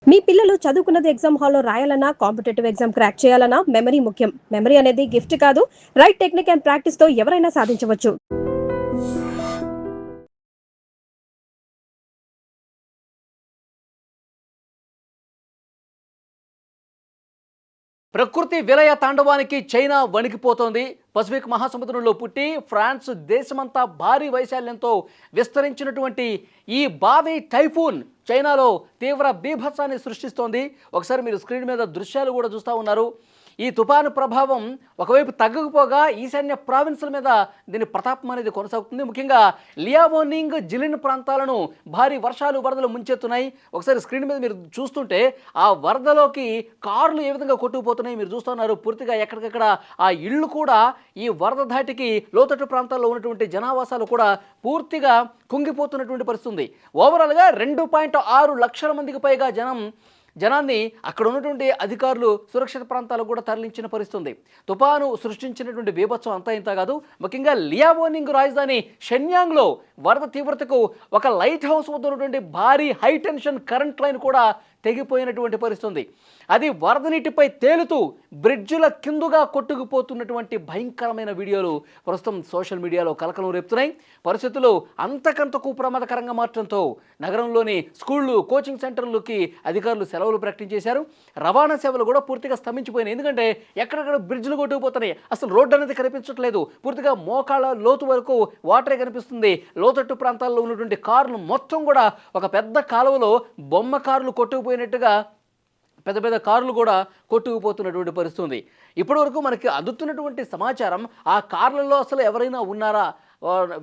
మీ పిల్లలు చదువుకున్నది ఎగ్జామ్ హాల్లో రాయాలన్నా, కాంపిటేటివ్ ఎగ్జామ్ క్రాక్ చేయాలన్నా మెమరీ ముఖ్యం. మెమరీ అనేది గిఫ్ట్ కాదు, రైట్ టెక్నిక్ అండ్ ప్రాక్టీస్ తో ఎవరైనా సాధించవచ్చు. ప్రకృతి విలయ తాండవానికి చైనా వణికిపోతోంది. పసిఫిక్ మహాసముద్రంలో పుట్టి ఫ్రాన్స్ దేశమంతా భారీ వైశాల్యంతో విస్తరించినటువంటి ఈ బావి టైఫూన్ చైనాలో తీవ్ర బీభత్సాన్ని సృష్టిస్తోంది. ఒకసారి మీరు స్క్రీన్ మీద దృశ్యాలు కూడా చూస్తూ ఉన్నారు. ఈ తుఫాను ప్రభావం ఒకవైపు తగ్గకపోగా ఈశాన్య ప్రావిన్సుల మీద దీని ప్రతాపం అనేది కొనసాగుతుంది. ముఖ్యంగా లియావోనింగ్, జిలిన్ ప్రాంతాలను భారీ వర్షాలు, వరదలు ముంచెత్తున్నాయి. ఒకసారి స్క్రీన్ మీద మీరు చూస్తుంటే ఆ వరదలోకి కార్లు ఏ విధంగా కొట్టుకుపోతున్నాయి మీరు చూస్తున్నారు. పూర్తిగా ఎక్కడికక్కడ ఆ ఇళ్ళు కూడా ఈ వరద ధాటికి లోతట్టు ప్రాంతాల్లో ఉన్నటువంటి జనావాసాలు కూడా పూర్తిగా కుంగిపోతున్నటువంటి పరిస్థితి. ఓవరాల్గా 2.6 లక్షల మందికి పైగా జనాన్ని అక్కడ ఉన్నటువంటి అధికారులు సురక్షిత ప్రాంతాలకు కూడా తరలించిన పరిస్థితుంది. తుఫాను సృష్టించినటువంటి బీభత్సం అంతా ఇంత కాదు. ముఖ్యంగా లియావోనింగ్ రాజధాని షెన్యాంగ్లో వరద తీవ్రతకు ఒక లైట్ హౌస్ వద్ద ఉన్నటువంటి భారీ హై టెన్షన్ కరెంట్ లైన్ కూడా తెగిపోయినటువంటి పరిస్థితుంది. అది వరద నీటిపై తేలుతూ బ్రిడ్జుల కిందుగా కొట్టుకుపోతున్నటువంటి భయంకరమైన వీడియోలు ప్రస్తుతం సోషల్ మీడియాలో కలకలం రేపుతున్నాయి. పరిస్థితులు అంతకంతకు ప్రమాదకరంగా మార్చడంతో నగరంలోని స్కూళ్ళు, కోచింగ్ సెంటర్లకి అధికారులు సెలవులు ప్రకటించేశారు. రవాణా సేవలు కూడా పూర్తిగా స్తంభించిపోయినాయి. ఎందుకంటే ఎక్కడెక్కడ బ్రిడ్జ్లు కొట్టుకుపోతున్నాయి, అసలు రోడ్డు అనేది కనిపించట్లేదు. పూర్తిగా మోకాళ్ళ లోతు వరకు వాటరే కనిపిస్తుంది. లోతట్టు ప్రాంతాల్లో ఉన్నటువంటి కార్లు మొత్తం కూడా ఒక పెద్ద కాలువలో బొమ్మ కార్లు కొట్టుకుపోయినట్టుగా పెద్ద పెద్ద కార్లు కూడా కొట్టుకుపోతున్నటువంటి పరిస్థితి ఉంది. ఇప్పటి వరకు మనకి అందుతున్నటువంటి సమాచారం ఆ కార్లలో అసలు ఎవరైనా ఉన్నారా,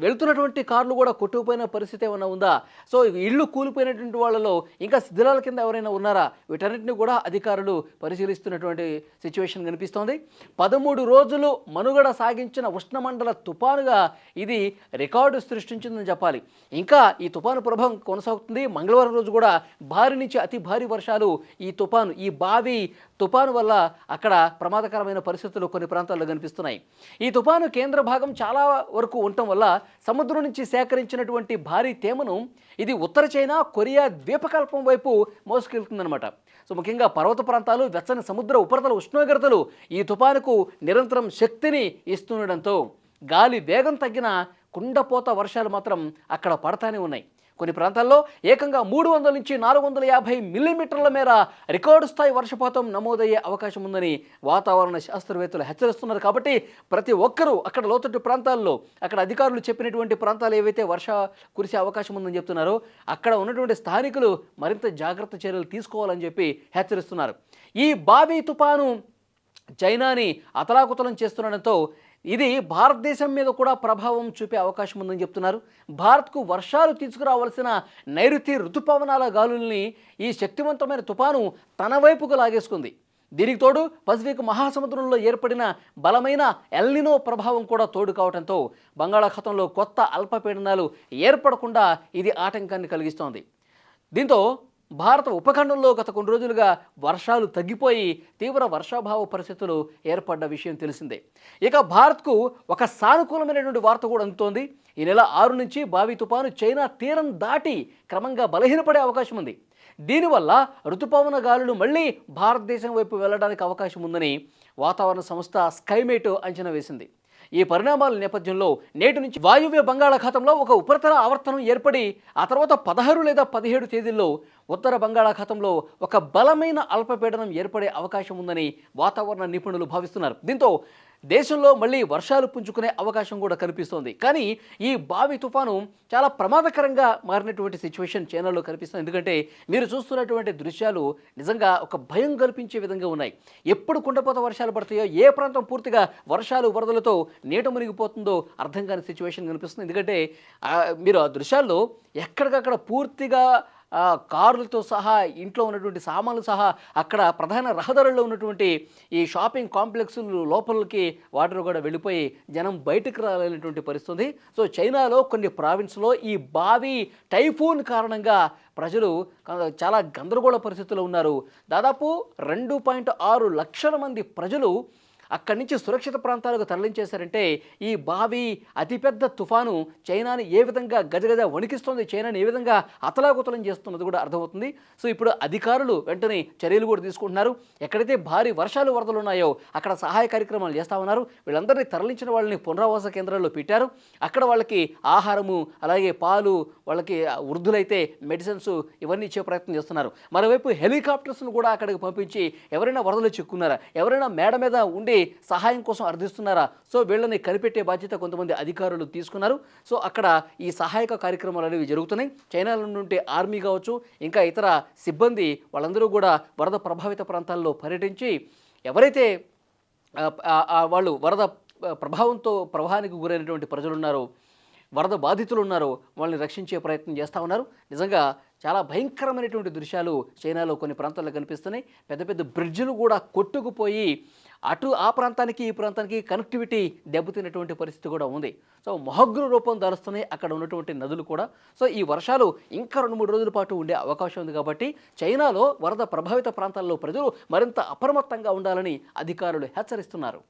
వెళ్తున్నటువంటి కార్లు కూడా కొట్టుకుపోయిన పరిస్థితి ఏమైనా ఉందా, సో ఇళ్ళు కూలిపోయినటువంటి వాళ్ళలో ఇంకా శిథిలాల కింద ఎవరైనా ఉన్నారా, వీటన్నిటిని కూడా అధికారులు పరిశీలిస్తున్నటువంటి సిచ్యువేషన్ కనిపిస్తోంది. 13 రోజులు మనుగడ సాగించిన ఉష్ణమండల తుఫానుగా ఇది రికార్డు సృష్టించిందని చెప్పాలి. ఇంకా ఈ తుఫాను ప్రభావం కొనసాగుతుంది. మంగళవారం రోజు కూడా భారీ నుంచి అతి భారీ వర్షాలు ఈ బావి తుఫాను వల్ల అక్కడ ప్రమాదకరమైన పరిస్థితులు కొన్ని ప్రాంతాల్లో కనిపిస్తున్నాయి. ఈ తుఫాను కేంద్ర భాగం చాలా వరకు ఉండటం వల్ల సముద్రం నుంచి సేకరించినటువంటి భారీ తేమను ఇది ఉత్తర చైనా, కొరియా ద్వీపకల్పం వైపు మోసుకెళ్తుందన్నమాట. సో ముఖ్యంగా పర్వత ప్రాంతాలు, వెచ్చని సముద్ర ఉపరితల ఉష్ణోగ్రతలు ఈ తుఫానుకు నిరంతరం శక్తిని ఇస్తుండడంతో గాలి వేగం తగ్గిన కుండపోత వర్షాలు మాత్రం అక్కడ పడతానే ఉన్నాయి. కొన్ని ప్రాంతాల్లో ఏకంగా 300 నుంచి 450 మిల్లీమీటర్ల మేర రికార్డు స్థాయి వర్షపాతం నమోదయ్యే అవకాశం ఉందని వాతావరణ శాస్త్రవేత్తలు హెచ్చరిస్తున్నారు. కాబట్టి ప్రతి ఒక్కరూ అక్కడ లోతట్టు ప్రాంతాల్లో, అక్కడ అధికారులు చెప్పినటువంటి ప్రాంతాలు ఏవైతే వర్ష కురిసే అవకాశం ఉందని చెప్తున్నారో అక్కడ ఉన్నటువంటి స్థానికులు మరింత జాగ్రత్త చర్యలు తీసుకోవాలని చెప్పి హెచ్చరిస్తున్నారు. ఈ బావి తుఫాను చైనాని అతలాకుతలం చేస్తుండడంతో ఇది భారతదేశం మీద కూడా ప్రభావం చూపే అవకాశం ఉందని చెప్తున్నారు. భారత్కు వర్షాలు తీసుకురావాల్సిన నైరుతి ఋతుపవనాల గాలుల్ని ఈ శక్తివంతమైన తుఫాను తన వైపుకు లాగేసుకుంది. దీనికి తోడు పసిఫిక్ మహాసముద్రంలో ఏర్పడిన బలమైన ఎల్నినో ప్రభావం కూడా తోడు కావడంతో బంగాళాఖాతంలో కొత్త అల్పపీడనాలు ఏర్పడకుండా ఇది ఆటంకాన్ని కలిగిస్తోంది. దీంతో భారత ఉపఖండంలో గత కొన్ని రోజులుగా వర్షాలు తగ్గిపోయి తీవ్ర వర్షాభావ పరిస్థితులు ఏర్పడ్డ విషయం తెలిసిందే. ఇక భారత్కు ఒక సానుకూలమైనటువంటి వార్త కూడా అందుతోంది. ఈ నెల 6 నుంచి బావి తుఫాను చైనా తీరం దాటి క్రమంగా బలహీనపడే అవకాశం ఉంది. దీనివల్ల ఋతుపవన గాలులు మళ్ళీ భారతదేశం వైపు వెళ్ళడానికి అవకాశం ఉందని వాతావరణ సంస్థ స్కైమేట్ అంచనా వేసింది. ఈ పరిణామాల నేపథ్యంలో నేటి నుంచి వాయువ్య బంగాళాఖాతంలో ఒక ఉపరితల ఆవర్తనం ఏర్పడి ఆ తర్వాత 16 లేదా 17 తేదీల్లో ఉత్తర బంగాళాఖాతంలో ఒక బలమైన అల్పపీడనం ఏర్పడే అవకాశం ఉందని వాతావరణ నిపుణులు భావిస్తున్నారు. దీంతో దేశంలో మళ్ళీ వర్షాలు పుంజుకునే అవకాశం కూడా కనిపిస్తోంది. కానీ ఈ బావి తుఫాను చాలా ప్రమాదకరంగా మారినటువంటి సిచ్యువేషన్ చైనాలో కనిపిస్తుంది. ఎందుకంటే మీరు చూస్తున్నటువంటి దృశ్యాలు నిజంగా ఒక భయం కల్పించే విధంగా ఉన్నాయి. ఎప్పుడు కుండపోత వర్షాలు పడతాయో, ఏ ప్రాంతం పూర్తిగా వర్షాలు వరదలతో నీట మునిగిపోతుందో అర్థం కాని సిచ్యువేషన్ కనిపిస్తుంది. ఎందుకంటే మీరు ఆ దృశ్యాల్లో ఎక్కడికక్కడ పూర్తిగా కార్లతో సహా, ఇంట్లో ఉన్నటువంటి సామాన్లు సహా, అక్కడ ప్రధాన రహదారుల్లో ఉన్నటువంటి ఈ షాపింగ్ కాంప్లెక్స్లు లోపలికి వాటర్ కూడా వెళ్ళిపోయి జనం బయటకు రాలేనటువంటి పరిస్థితి. సో చైనాలో కొన్ని ప్రావిన్స్లో ఈ బావి టైఫూన్ కారణంగా ప్రజలు చాలా గందరగోళ పరిస్థితుల్లో ఉన్నారు. దాదాపు 2.6 లక్షల మంది ప్రజలు అక్కడి నుంచి సురక్షిత ప్రాంతాలకు తరలించేశారంటే ఈ బావి అతిపెద్ద తుఫాను చైనాని ఏ విధంగా గజగజ వణికిస్తుంది, చైనాని ఏ విధంగా అతలాకుతలం చేస్తున్నది కూడా అర్థమవుతుంది. సో ఇప్పుడు అధికారులు వెంటనే చర్యలు కూడా తీసుకుంటున్నారు. ఎక్కడైతే భారీ వర్షాలు వరదలు ఉన్నాయో అక్కడ సహాయ కార్యక్రమాలు చేస్తా ఉన్నారు. వీళ్ళందరినీ తరలించిన వాళ్ళని పునరావాస కేంద్రాల్లో పెట్టారు. అక్కడ వాళ్ళకి ఆహారము, అలాగే పాలు, వాళ్ళకి వృద్ధులైతే మెడిసిన్స్ ఇవన్నీ ఇచ్చే ప్రయత్నం చేస్తున్నారు. మరోవైపు హెలికాప్టర్స్ను కూడా అక్కడికి పంపించి ఎవరైనా వరదలు చిక్కున్నారా, ఎవరైనా మేడ మీద ఉండి సహాయం కోసం అర్థిస్తున్నారా, సో వీళ్ళని కనిపెట్టే బాధ్యత కొంతమంది అధికారులు తీసుకున్నారు. సో అక్కడ ఈ సహాయక కార్యక్రమాలు అనేవి జరుగుతున్నాయి. చైనాలో నుండి ఆర్మీ కావచ్చు, ఇంకా ఇతర సిబ్బంది వాళ్ళందరూ కూడా వరద ప్రభావిత ప్రాంతాల్లో పర్యటించి ఎవరైతే వాళ్ళు వరద ప్రవాహానికి గురైనటువంటి ప్రజలు ఉన్నారో, వరద బాధితులు ఉన్నారో వాళ్ళని రక్షించే ప్రయత్నం చేస్తూ ఉన్నారు. నిజంగా చాలా భయంకరమైనటువంటి దృశ్యాలు చైనాలో కొన్ని ప్రాంతాల్లో కనిపిస్తున్నాయి. పెద్ద పెద్ద బ్రిడ్జిలు కూడా కొట్టుకుపోయి అటు ఆ ప్రాంతానికి ఈ ప్రాంతానికి కనెక్టివిటీ దెబ్బతిన్నటువంటి పరిస్థితి కూడా ఉంది. సో మొహగ్రు రూపం దాలుస్తున్నాయి అక్కడ ఉన్నటువంటి నదులు కూడా. సో ఈ వర్షాలు ఇంకా 2-3 రోజుల పాటు ఉండే అవకాశం ఉంది. కాబట్టి చైనాలో వరద ప్రభావిత ప్రాంతాల్లో ప్రజలు మరింత అప్రమత్తంగా ఉండాలని అధికారులు హెచ్చరిస్తున్నారు.